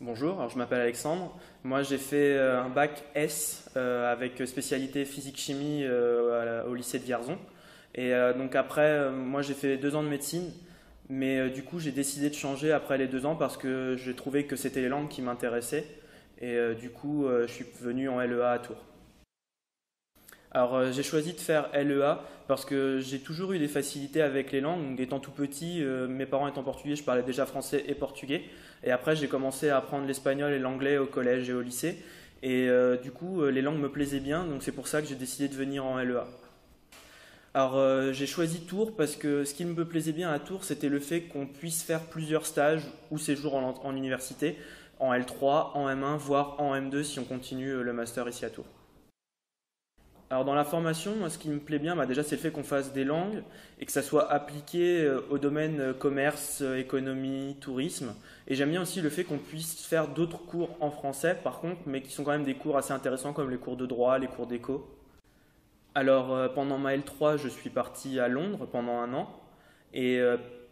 Bonjour, alors je m'appelle Alexandre. Moi j'ai fait un bac S avec spécialité physique-chimie au lycée de Vierzon. Et donc après, moi j'ai fait 2 ans de médecine, mais du coup j'ai décidé de changer après les 2 ans parce que j'ai trouvé que c'était les langues qui m'intéressaient. Et du coup je suis venu en LEA à Tours. Alors j'ai choisi de faire LEA parce que j'ai toujours eu des facilités avec les langues. Donc, étant tout petit, mes parents étant portugais, je parlais déjà français et portugais. Et après j'ai commencé à apprendre l'espagnol et l'anglais au collège et au lycée. Et du coup les langues me plaisaient bien, donc c'est pour ça que j'ai décidé de venir en LEA. Alors j'ai choisi Tours parce que ce qui me plaisait bien à Tours, c'était le fait qu'on puisse faire plusieurs stages ou séjours en université, en L3, en M1, voire en M2 si on continue le master ici à Tours. Alors dans la formation, moi, ce qui me plaît bien, déjà c'est le fait qu'on fasse des langues et que ça soit appliqué au domaine commerce, économie, tourisme. Et j'aime bien aussi le fait qu'on puisse faire d'autres cours en français, par contre, mais qui sont quand même des cours assez intéressants comme les cours de droit, les cours d'éco. Alors pendant ma L3, je suis parti à Londres pendant un an et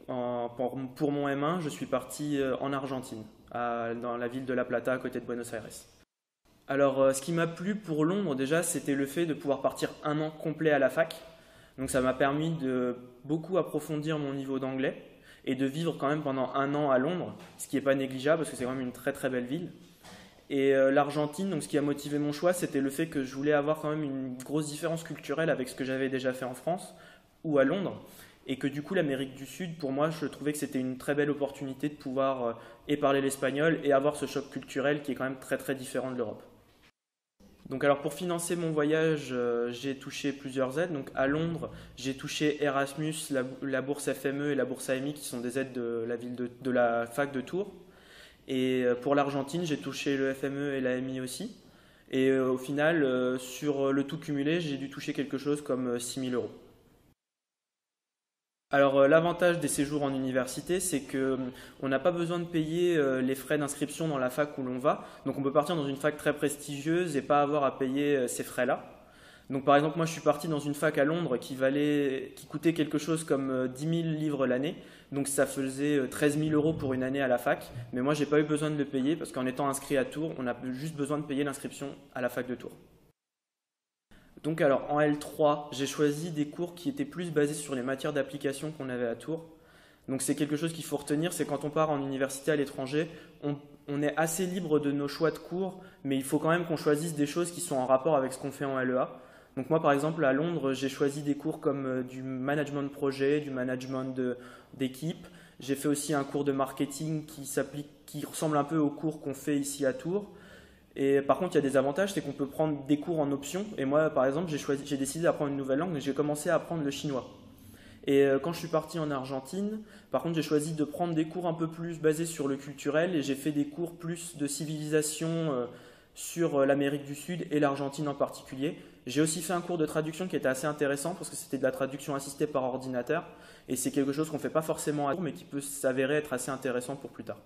pour mon M1, je suis parti en Argentine, dans la ville de La Plata à côté de Buenos Aires. Alors, ce qui m'a plu pour Londres déjà, c'était le fait de pouvoir partir un an complet à la fac. Donc, ça m'a permis de beaucoup approfondir mon niveau d'anglais et de vivre quand même pendant un an à Londres, ce qui n'est pas négligeable parce que c'est quand même une très très belle ville. Et l'Argentine, donc ce qui a motivé mon choix, c'était le fait que je voulais avoir quand même une grosse différence culturelle avec ce que j'avais déjà fait en France ou à Londres. Et que du coup, l'Amérique du Sud, pour moi, je trouvais que c'était une très belle opportunité de pouvoir et parler l'espagnol et avoir ce choc culturel qui est quand même très très différent de l'Europe. Donc alors pour financer mon voyage, j'ai touché plusieurs aides. Donc à Londres, j'ai touché Erasmus, la bourse FME et la bourse AMI qui sont des aides de la ville de la fac de Tours. Et pour l'Argentine, j'ai touché le FME et l'AMI aussi. Et au final, sur le tout cumulé, j'ai dû toucher quelque chose comme 6 000 euros. Alors l'avantage des séjours en université, c'est que on n'a pas besoin de payer les frais d'inscription dans la fac où l'on va. Donc on peut partir dans une fac très prestigieuse et pas avoir à payer ces frais-là. Donc par exemple, moi je suis parti dans une fac à Londres qui coûtait quelque chose comme 10 000 livres l'année. Donc ça faisait 13 000 euros pour une année à la fac. Mais moi j'ai pas eu besoin de le payer parce qu'en étant inscrit à Tours, on a juste besoin de payer l'inscription à la fac de Tours. Donc alors en L3, j'ai choisi des cours qui étaient plus basés sur les matières d'application qu'on avait à Tours. Donc c'est quelque chose qu'il faut retenir, c'est quand on part en université à l'étranger, on est assez libre de nos choix de cours, mais il faut quand même qu'on choisisse des choses qui sont en rapport avec ce qu'on fait en LEA. Donc moi par exemple à Londres, j'ai choisi des cours comme du management de projet, du management d'équipe. J'ai fait aussi un cours de marketing qui ressemble un peu aux cours qu'on fait ici à Tours. Et par contre, il y a des avantages, c'est qu'on peut prendre des cours en option. Et moi, par exemple, j'ai décidé d'apprendre une nouvelle langue, mais j'ai commencé à apprendre le chinois. Et quand je suis parti en Argentine, par contre, j'ai choisi de prendre des cours un peu plus basés sur le culturel et j'ai fait des cours plus de civilisation sur l'Amérique du Sud et l'Argentine en particulier. J'ai aussi fait un cours de traduction qui était assez intéressant parce que c'était de la traduction assistée par ordinateur et c'est quelque chose qu'on ne fait pas forcément à Tours mais qui peut s'avérer être assez intéressant pour plus tard.